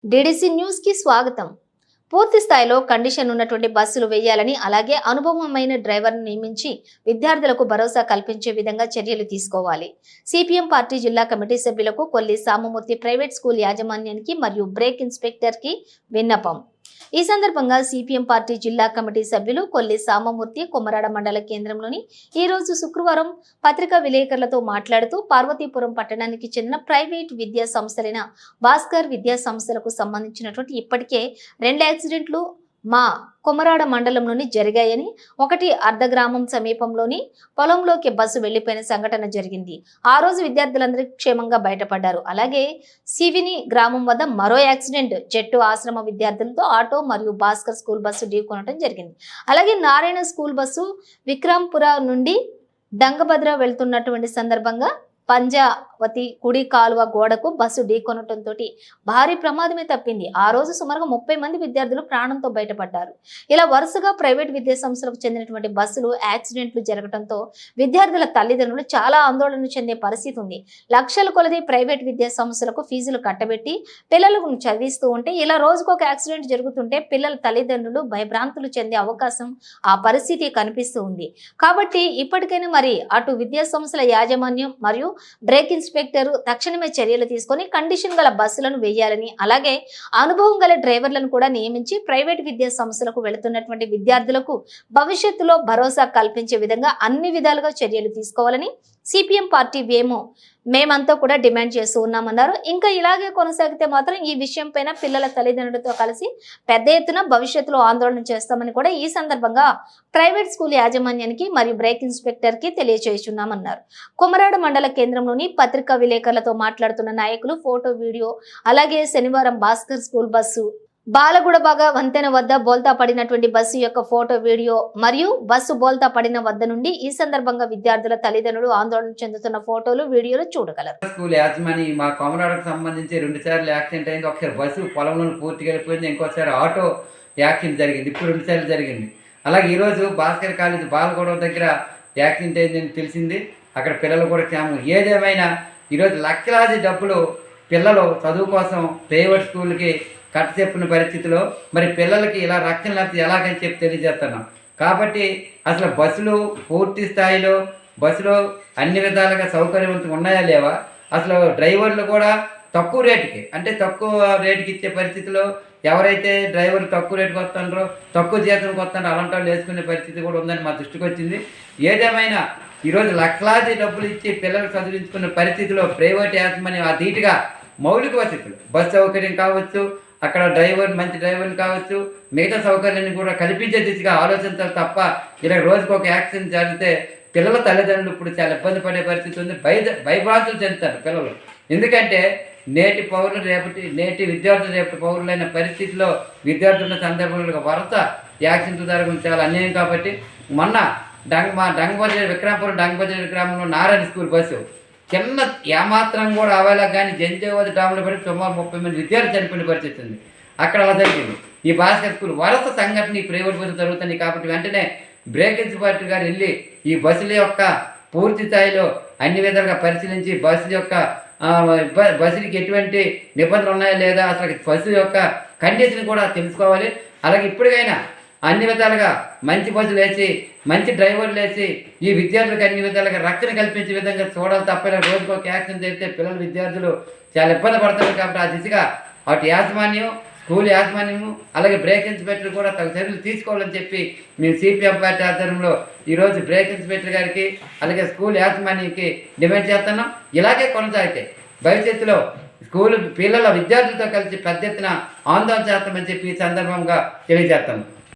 DDC news కి స్వాగతం. పూర్తి స్థాయిలో కండిషన్ ఉన్నటువంటి బస్సులు వేయాలని, అలాగే అనుభవమైన డ్రైవర్ను నియమించి విద్యార్థులకు భరోసా కల్పించే విధంగా చర్యలు తీసుకోవాలి. సిపిఎం పార్టీ జిల్లా కమిటీ సభ్యులకు కొల్లి సామమూర్తి ప్రైవేట్ స్కూల్ యాజమాన్యానికి మరియు బ్రేక్ ఇన్స్పెక్టర్ కి విన్నపం. ఈ సందర్భంగా సిపిఎం పార్టీ జిల్లా కమిటీ సభ్యులు కొల్లి సామమూర్తి కొమరాడ మండల కేంద్రంలోని ఈ రోజు శుక్రవారం పత్రికా విలేకరులతో మాట్లాడుతూ పార్వతీపురం పట్టణానికి చెందిన ప్రైవేట్ విద్యా సంస్థలైన భాస్కర్ విద్యా సంస్థలకు సంబంధించినటువంటి ఇప్పటికే 2 యాక్సిడెంట్లు మా కొమరాడ మండలంలోని జరిగాయని, ఒకటి అర్ధగ్రామం సమీపంలోని పొలంలోకి బస్సు వెళ్లిపోయిన సంఘటన జరిగింది. ఆ రోజు విద్యార్థులందరూ క్షేమంగా బయటపడ్డారు. అలాగే సివిని గ్రామం వద్ద మరో యాక్సిడెంట్ జట్టు ఆశ్రమ విద్యార్థులతో ఆటో మరియు భాస్కర్ స్కూల్ బస్సు ఢీకొనడం జరిగింది. అలాగే నారాయణ స్కూల్ బస్సు విక్రాంపుర నుండి డంగభద్ర వెళ్తున్నటువంటి సందర్భంగా పంజావతి కుడి కాలువ గోడకు బస్సు ఢీకొనటంతో భారీ ప్రమాదమే తప్పింది. ఆ రోజు సుమారుగా 30 మంది విద్యార్థులు ప్రాణంతో బయటపడ్డారు. ఇలా వరుసగా ప్రైవేట్ విద్యా సంస్థలకు చెందినటువంటి బస్సులు యాక్సిడెంట్లు జరగడంతో విద్యార్థుల తల్లిదండ్రులు చాలా ఆందోళన చెందే పరిస్థితి ఉంది. లక్షల కొలది ప్రైవేట్ విద్యా సంస్థలకు ఫీజులు కట్టబెట్టి పిల్లలకు చదివిస్తూ ఉంటే ఇలా రోజుకొక యాక్సిడెంట్ జరుగుతుంటే పిల్లల తల్లిదండ్రులు భయభ్రాంతులు చెందే అవకాశం ఆ పరిస్థితి కనిపిస్తూ ఉంది. కాబట్టి ఇప్పటికైనా మరి అటు విద్యా సంస్థల యాజమాన్యం మరియు బ్రేక్ ఇన్స్పెక్టర్ తక్షణమే చర్యలు తీసుకొని కండిషన్ గల బస్సులను వేయాలని, అలాగే అనుభవం గల డ్రైవర్లను కూడా నియమించి ప్రైవేట్ విద్యా సంస్థలకు వెళుతున్నటువంటి విద్యార్థులకు భవిష్యత్తులో భరోసా కల్పించే విధంగా అన్ని విధాలుగా చర్యలు తీసుకోవాలని సిపిఎం పార్టీ మేమంతా కూడా డిమాండ్ చేస్తూ ఉన్నామన్నారు. ఇంకా ఇలాగే కొనసాగితే మాత్రం ఈ విషయం పైన పిల్లల తల్లిదండ్రులతో కలిసి పెద్ద ఎత్తున భవిష్యత్తులో ఆందోళన చేస్తామని కూడా ఈ సందర్భంగా ప్రైవేట్ స్కూల్ యాజమాన్యానికి మరియు బ్రేక్ ఇన్స్పెక్టర్ కి తెలియజేస్తున్నామన్నారు. కొమరాడ మండల కేంద్రంలోని పత్రికా విలేకరులతో మాట్లాడుతున్న నాయకులు ఫోటో వీడియో, అలాగే శనివారం భాస్కర్ స్కూల్ బస్సు బాలగుడబాగా వంతెన వద్ద బోల్తా పడినటువంటి బస్సు యొక్క ఫోటో వీడియో మరియు బస్సు బోల్తా పడిన వద్ద నుండి ఈ సందర్భంగా విద్యార్థుల తల్లిదండ్రులు ఆందోళన చెందుతున్న ఫోటోలు వీడియోలు చూడగలరు. స్కూల్ యాజమాని మా కొమరాడకు సంబంధించి 2 సార్లు యాక్సిడెంట్ అయింది. ఒకసారి బస్సు పొలంలో పూర్తిగా వెళ్ళిపోయింది, ఇంకోసారి ఆటో యాక్సిడెంట్ జరిగింది. ఇప్పుడు 2 సార్లు జరిగింది. అలాగే ఈరోజు భాస్కర్ కాలేజ్ బాలగూడ దగ్గర యాక్సిడెంట్ అయిందని తెలిసింది. అక్కడ పిల్లలు కూడా క్షేమం. ఏదేమైనా ఈరోజు లక్షలాది డబ్బులు పిల్లలు చదువు కోసం ప్రైవేట్ స్కూల్కి కట్ట చెప్పిన పరిస్థితిలో మరి పిల్లలకి ఇలా రక్షణ లేకపోతే ఎలాగని చెప్పి తెలియజేస్తున్నాం. కాబట్టి అసలు బస్సులు పూర్తి స్థాయిలో బస్సులో అన్ని విధాలుగా సౌకర్యవంతంగా ఉన్నాయా లేవా, అసలు డ్రైవర్లు కూడా తక్కువ రేటుకి అంటే తక్కువ రేటుకి ఇచ్చే పరిస్థితిలో ఎవరైతే డ్రైవర్లు తక్కువ రేటుకి వస్తున్నారో తక్కువ జీతంకి వస్తున్నారో అలాంటి వాళ్ళు వేసుకునే పరిస్థితి కూడా ఉందని మా దృష్టికి వచ్చింది. ఏదేమైనా ఈరోజు లక్షలాది డబ్బులు ఇచ్చి పిల్లలకు చదివించుకున్న పరిస్థితిలో ప్రైవేట్ యాజమాన్యం ఆ ధీటుగా మౌలిక వసతులు బస్ సౌకర్యం కావచ్చు, అక్కడ మంచి డ్రైవర్లు కావచ్చు, మిగతా సౌకర్యాన్ని కూడా కల్పించే దిశగా ఆలోచించాలి తప్ప ఇలా రోజుకు ఒక యాక్సిడెంట్ జరిగితే పిల్లల తల్లిదండ్రులు ఇప్పుడు చాలా ఇబ్బంది పడే పరిస్థితి ఉంది. భయభ్రాంతులు చెందుతారు పిల్లలు. ఎందుకంటే నేటి విద్యార్థులు రేపటి పౌరులైన పరిస్థితిలో విద్యార్థుల సందర్భంలో వరుస యాక్సిడెంట్లు జరగడం చాలా అన్యాయం. కాబట్టి మొన్న డంగబద్ర విక్రామంలో నారాయణ స్కూల్ బస్సు చిన్న ఏమాత్రం కూడా అవేలా కానీ జంజావతి డామ్లో పడి సుమారు 30 మంది విద్యార్థులు చనిపోయిన పరిస్థితి ఉంది. అక్కడ అలా జరిగింది. ఈ భాస్కర్ స్కూల్ వరుస సంఘటన ఈ ప్రైవేట్ బస్సు జరుగుతుంది. కాబట్టి వెంటనే బ్రేక్ ఇన్స్పెక్టర్ గారు వెళ్ళి ఈ బస్సుల యొక్క పూర్తి స్థాయిలో అన్ని విధాలుగా పరిశీలించి బస్సులకి ఎటువంటి నిబంధనలు ఉన్నాయా లేదా, అసలు బస్సు యొక్క కండిషన్ కూడా తెలుసుకోవాలి. అలాగే ఇప్పటికైనా అన్ని విధాలుగా మంచి బస్సులు వేసి మంచి డ్రైవర్లు వేసి ఈ విద్యార్థులకు అన్ని విధాలుగా రక్షణ కల్పించే విధంగా చూడాలి తప్ప రోజుకు ఒక యాక్సిడెంట్ జరిగితే పిల్లలు విద్యార్థులు చాలా ఇబ్బంది పడతారు. కాబట్టి ఆ దిశగా అటు యాజమాన్యం, స్కూల్ యాజమాన్యము, అలాగే బ్రేక్ ఇన్స్పెక్టర్ కూడా తగు చర్యలు తీసుకోవాలని చెప్పి మేము సిపిఎం పార్టీ ఆధ్వర్యంలో ఈరోజు బ్రేక్ ఇన్స్పెక్టర్ గారికి అలాగే స్కూల్ యాజమాన్యానికి డిమాండ్ చేస్తున్నాం. ఇలాగే కొనసాగితే భవిష్యత్తులో స్కూల్ పిల్లల విద్యార్థులతో కలిసి పెద్ద ఎత్తున ఆందోళన చేస్తామని చెప్పి ఈ సందర్భంగా తెలియజేస్తాము.